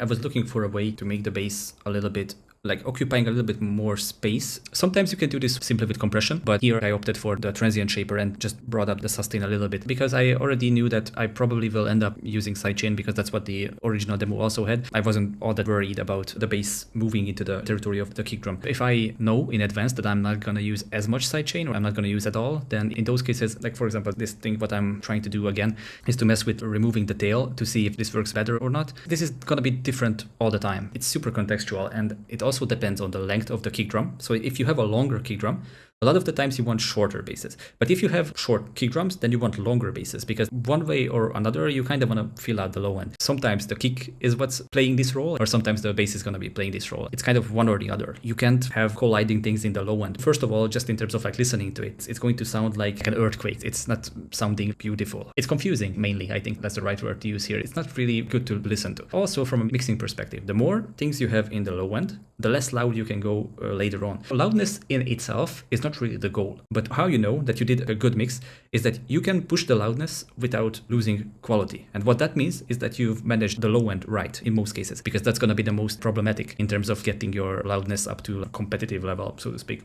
I was looking for a way to make the bass a little bit like occupying a little bit more space. Sometimes you can do this simply with compression, but here I opted for the transient shaper and just brought up the sustain a little bit because I already knew that I probably will end up using sidechain because that's what the original demo also had. I wasn't all that worried about the bass moving into the territory of the kick drum. If I know in advance that I'm not going to use as much sidechain or I'm not going to use at all, then in those cases, like for example, this thing, what I'm trying to do again is to mess with removing the tail to see if this works better or not. This is going to be different all the time. It's super contextual, and it also depends on the length of the kick drum. So if you have a longer kick drum, a lot of the times you want shorter basses. But if you have short kick drums, then you want longer basses because one way or another, you kind of want to fill out the low end. Sometimes the kick is what's playing this role, or sometimes the bass is going to be playing this role. It's kind of one or the other. You can't have colliding things in the low end. First of all, just in terms of like listening to it, it's going to sound like an earthquake. It's not sounding beautiful. It's confusing, mainly. I think that's the right word to use here. It's not really good to listen to. Also, from a mixing perspective, the more things you have in the low end, the less loud you can go later on. Loudness in itself is not really the goal, but how you know that you did a good mix is that you can push the loudness without losing quality. And what that means is that you've managed the low end right in most cases, because that's going to be the most problematic in terms of getting your loudness up to a competitive level, so to speak.